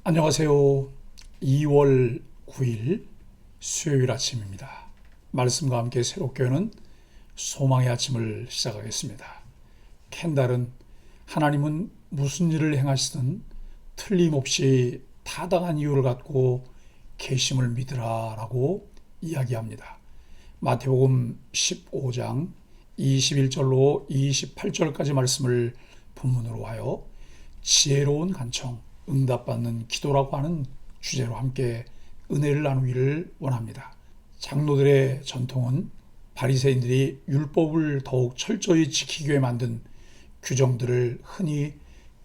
안녕하세요. 2월 9일 수요일 아침입니다. 말씀과 함께 새롭게 여는 소망의 아침을 시작하겠습니다. 켄달은 하나님은 무슨 일을 행하시든 틀림없이 타당한 이유를 갖고 계심을 믿으라 라고 이야기합니다. 마태복음 15장 21절로 28절까지 말씀을 본문으로 하여 지혜로운 간청, 응답받는 기도라고 하는 주제로 함께 은혜를 나누기를 원합니다. 장로들의 전통은 바리새인들이 율법을 더욱 철저히 지키기 위해 만든 규정들을 흔히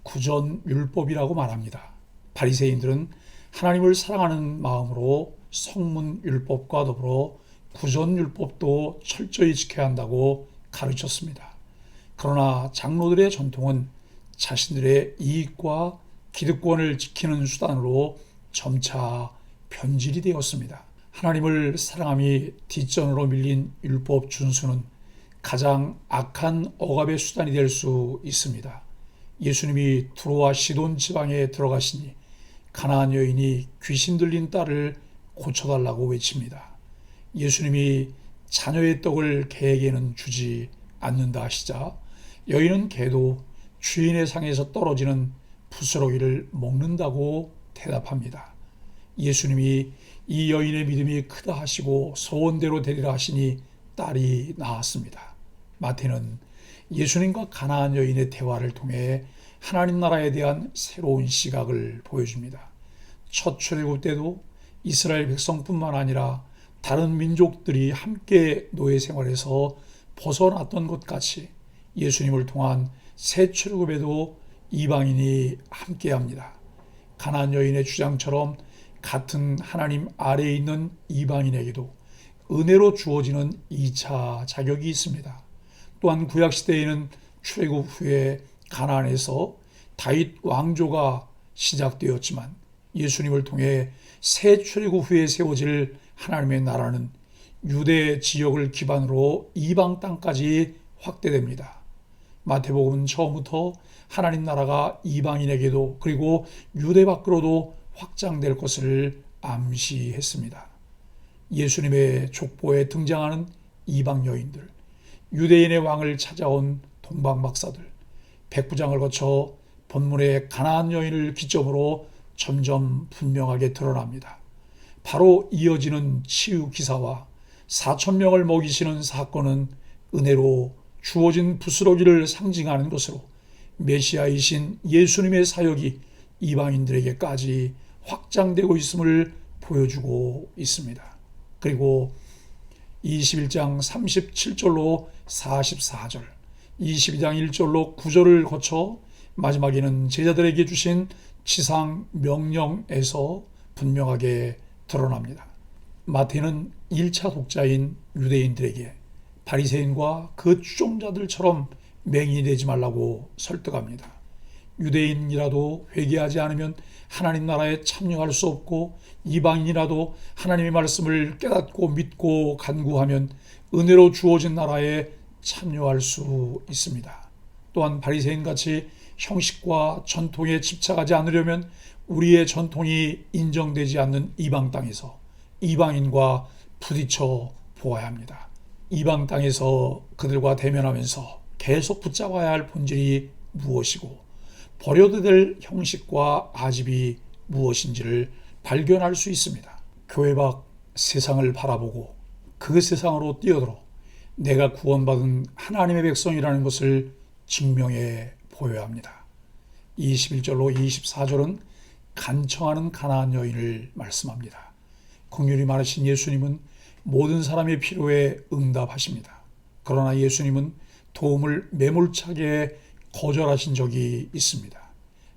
구전율법이라고 말합니다. 바리새인들은 하나님을 사랑하는 마음으로 성문율법과 더불어 구전율법도 철저히 지켜야 한다고 가르쳤습니다. 그러나 장로들의 전통은 자신들의 이익과 기득권을 지키는 수단으로 점차 변질이 되었습니다. 하나님을 사랑함이 뒷전으로 밀린 율법 준수는 가장 악한 억압의 수단이 될 수 있습니다. 예수님이 두로와 시돈 지방에 들어가시니 가나안 여인이 귀신 들린 딸을 고쳐달라고 외칩니다. 예수님이 자녀의 떡을 개에게는 주지 않는다 하시자 여인은 개도 주인의 상에서 떨어지는 부스러기를 먹는다고 대답합니다. 예수님이 이 여인의 믿음이 크다 하시고 소원대로 되리라 하시니 딸이 나았습니다. 마태는 예수님과 가나안 여인의 대화를 통해 하나님 나라에 대한 새로운 시각을 보여줍니다. 첫 출애굽 때도 이스라엘 백성뿐만 아니라 다른 민족들이 함께 노예 생활에서 벗어났던 것 같이 예수님을 통한 새 출애굽에도 이방인이 함께합니다. 가나안 여인의 주장처럼 같은 하나님 아래에 있는 이방인에게도 은혜로 주어지는 2차 자격이 있습니다. 또한 구약시대에는 출애굽 후에 가나안에서 다윗 왕조가 시작되었지만 예수님을 통해 새 출애굽 후에 세워질 하나님의 나라는 유대 지역을 기반으로 이방 땅까지 확대됩니다. 마태복음은 처음부터 하나님 나라가 이방인에게도 그리고 유대 밖으로도 확장될 것을 암시했습니다. 예수님의 족보에 등장하는 이방 여인들, 유대인의 왕을 찾아온 동방 박사들, 백부장을 거쳐 본문의 가나안 여인을 기점으로 점점 분명하게 드러납니다. 바로 이어지는 치유 기사와 4,000명을 먹이시는 사건은 은혜로 주어진 부스러기를 상징하는 것으로 메시아이신 예수님의 사역이 이방인들에게까지 확장되고 있음을 보여주고 있습니다. 그리고 21장 37절로 44절, 22장 1절로 9절을 거쳐 마지막에는 제자들에게 주신 지상 명령에서 분명하게 드러납니다. 마태는 1차 독자인 유대인들에게 바리새인과 그 추종자들처럼 맹인되지 말라고 설득합니다. 유대인이라도 회개하지 않으면 하나님 나라에 참여할 수 없고 이방인이라도 하나님의 말씀을 깨닫고 믿고 간구하면 은혜로 주어진 나라에 참여할 수 있습니다. 또한 바리새인같이 형식과 전통에 집착하지 않으려면 우리의 전통이 인정되지 않는 이방 땅에서 이방인과 부딪혀 보아야 합니다. 이방 땅에서 그들과 대면하면서 계속 붙잡아야 할 본질이 무엇이고 버려도 될 형식과 아집이 무엇인지를 발견할 수 있습니다. 교회 밖 세상을 바라보고 그 세상으로 뛰어들어 내가 구원받은 하나님의 백성이라는 것을 증명해 보여야 합니다. 21절로 24절은 간청하는 가나안 여인을 말씀합니다. 긍휼이 많으신 예수님은 모든 사람의 필요에 응답하십니다. 그러나 예수님은 도움을 매몰차게 거절하신 적이 있습니다.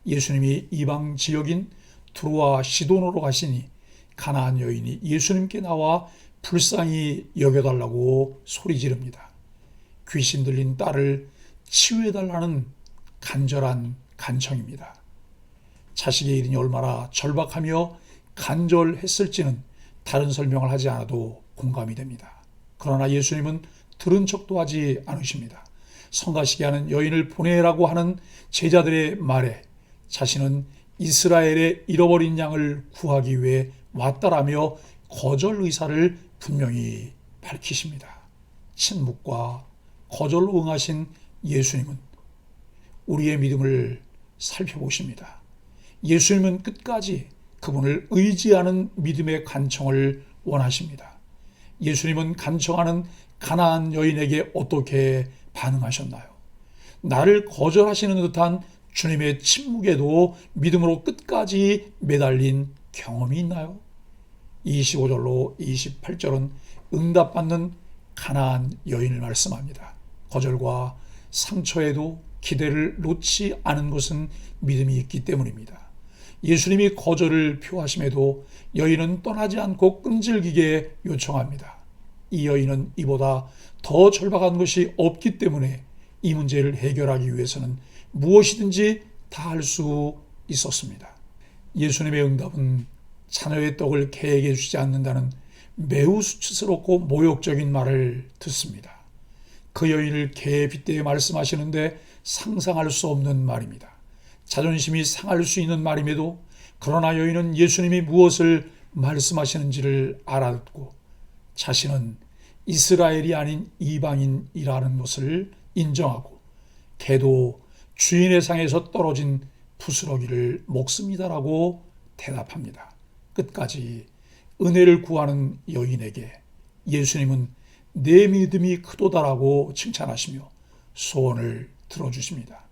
예수님이 이방 지역인 두로와 시돈으로 가시니 가나안 여인이 예수님께 나와 불쌍히 여겨달라고 소리 지릅니다. 귀신 들린 딸을 치유해달라는 간절한 간청입니다. 자식의 일이 얼마나 절박하며 간절했을지는 다른 설명을 하지 않아도 공감이 됩니다. 그러나 예수님은 들은 척도 하지 않으십니다. 성가시게 하는 여인을 보내라고 하는 제자들의 말에 자신은 이스라엘의 잃어버린 양을 구하기 위해 왔다라며 거절 의사를 분명히 밝히십니다. 침묵과 거절로 응하신 예수님은 우리의 믿음을 살펴보십니다. 예수님은 끝까지 그분을 의지하는 믿음의 간청을 원하십니다. 예수님은 간청하는 가나안 여인에게 어떻게 반응하셨나요? 나를 거절하시는 듯한 주님의 침묵에도 믿음으로 끝까지 매달린 경험이 있나요? 25절로 28절은 응답받는 가나안 여인을 말씀합니다. 거절과 상처에도 기대를 놓지 않은 것은 믿음이 있기 때문입니다. 예수님이 거절을 표하심에도 여인은 떠나지 않고 끈질기게 요청합니다. 이 여인은 이보다 더 절박한 것이 없기 때문에 이 문제를 해결하기 위해서는 무엇이든지 다 할 수 있었습니다. 예수님의 응답은 자녀의 떡을 개에게 주지 않는다는 매우 수치스럽고 모욕적인 말을 듣습니다. 그 여인을 개에 빗대어 말씀하시는데 상상할 수 없는 말입니다. 자존심이 상할 수 있는 말임에도 그러나 여인은 예수님이 무엇을 말씀하시는지를 알아듣고 자신은 이스라엘이 아닌 이방인이라는 것을 인정하고 개도 주인의 상에서 떨어진 부스러기를 먹습니다라고 대답합니다. 끝까지 은혜를 구하는 여인에게 예수님은 내 믿음이 크도다라고 칭찬하시며 소원을 들어주십니다.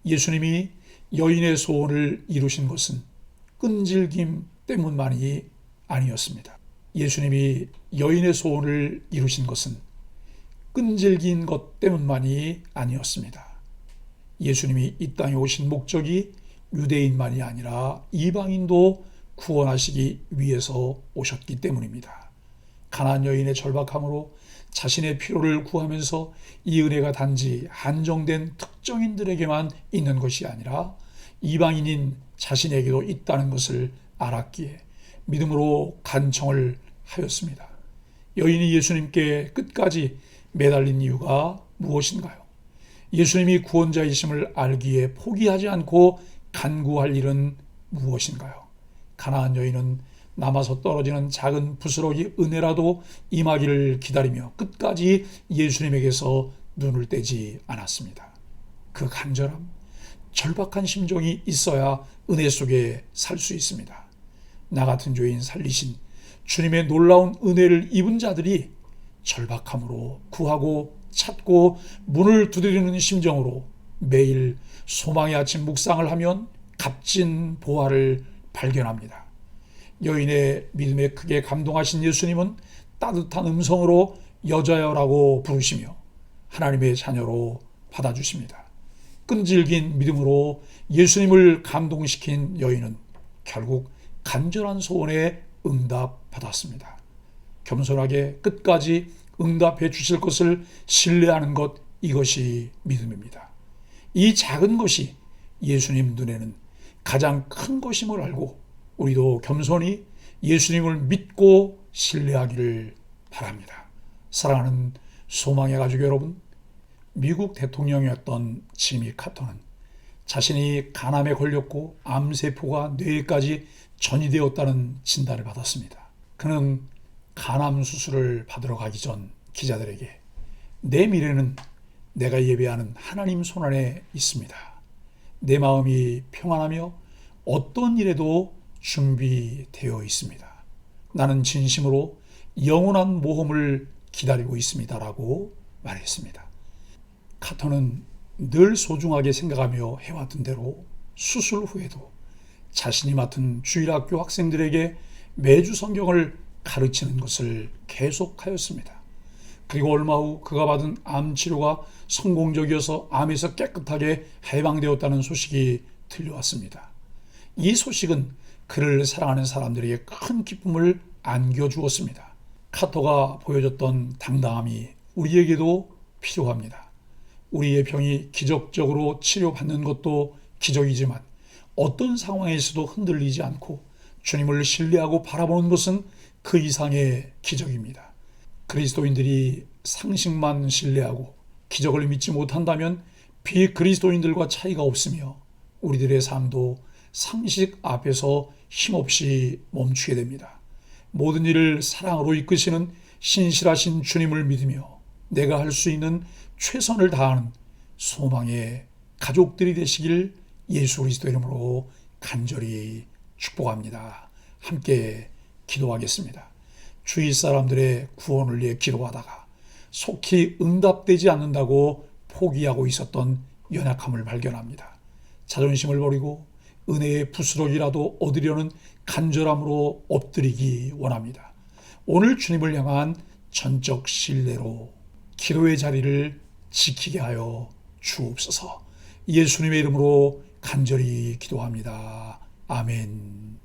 예수님이 여인의 소원을 이루신 것은 끈질김 때문만이 아니었습니다. 예수님이 여인의 소원을 이루신 것은 끈질긴 것 때문만이 아니었습니다. 예수님이 이 땅에 오신 목적이 유대인만이 아니라 이방인도 구원하시기 위해서 오셨기 때문입니다. 가나안 여인의 절박함으로 자신의 필요를 구하면서 이 은혜가 단지 한정된 특정인들에게만 있는 것이 아니라 이방인인 자신에게도 있다는 것을 알았기에 믿음으로 간청을 하였습니다. 여인이 예수님께 끝까지 매달린 이유가 무엇인가요? 예수님이 구원자이심을 알기에 포기하지 않고 간구할 일은 무엇인가요? 가나안 여인은 남아서 떨어지는 작은 부스러기 은혜라도 임하기를 기다리며 끝까지 예수님에게서 눈을 떼지 않았습니다. 그 간절함, 절박한 심정이 있어야 은혜 속에 살 수 있습니다. 나 같은 죄인 살리신 주님의 놀라운 은혜를 입은 자들이 절박함으로 구하고 찾고 문을 두드리는 심정으로 매일 소망의 아침 묵상을 하면 값진 보화를 발견합니다. 여인의 믿음에 크게 감동하신 예수님은 따뜻한 음성으로 여자여라고 부르시며 하나님의 자녀로 받아주십니다. 끈질긴 믿음으로 예수님을 감동시킨 여인은 결국 간절한 소원에 응답받았습니다. 겸손하게 끝까지 응답해 주실 것을 신뢰하는 것, 이것이 믿음입니다. 이 작은 것이 예수님 눈에는 가장 큰 것임을 알고 우리도 겸손히 예수님을 믿고 신뢰하기를 바랍니다. 사랑하는 소망의 가족 여러분, 미국 대통령이었던 지미 카터는 자신이 간암에 걸렸고 암세포가 뇌에까지 전이되었다는 진단을 받았습니다. 그는 간암 수술을 받으러 가기 전 기자들에게 내 미래는 내가 예배하는 하나님 손안에 있습니다. 내 마음이 평안하며 어떤 일에도 준비되어 있습니다. 나는 진심으로 영원한 모험을 기다리고 있습니다라고 말했습니다. 카터는 늘 소중하게 생각하며 해왔던 대로 수술 후에도 자신이 맡은 주일학교 학생들에게 매주 성경을 가르치는 것을 계속하였습니다. 그리고 얼마 후 그가 받은 암 치료가 성공적이어서 암에서 깨끗하게 해방되었다는 소식이 들려왔습니다. 이 소식은 그를 사랑하는 사람들에게 큰 기쁨을 안겨주었습니다. 카터가 보여줬던 당당함이 우리에게도 필요합니다. 우리의 병이 기적적으로 치료받는 것도 기적이지만 어떤 상황에서도 흔들리지 않고 주님을 신뢰하고 바라보는 것은 그 이상의 기적입니다. 그리스도인들이 상식만 신뢰하고 기적을 믿지 못한다면 비그리스도인들과 차이가 없으며 우리들의 삶도 상식 앞에서 힘없이 멈추게 됩니다. 모든 일을 사랑으로 이끄시는 신실하신 주님을 믿으며 내가 할 수 있는 최선을 다하는 소망의 가족들이 되시길 예수 그리스도 이름으로 간절히 축복합니다. 함께 기도하겠습니다. 주위 사람들의 구원을 위해 기도하다가 속히 응답되지 않는다고 포기하고 있었던 연약함을 발견합니다. 자존심을 버리고 은혜의 부스러기라도 얻으려는 간절함으로 엎드리기 원합니다. 오늘 주님을 향한 전적 신뢰로 기도의 자리를 지키게 하여 주옵소서. 예수님의 이름으로 간절히 기도합니다. 아멘.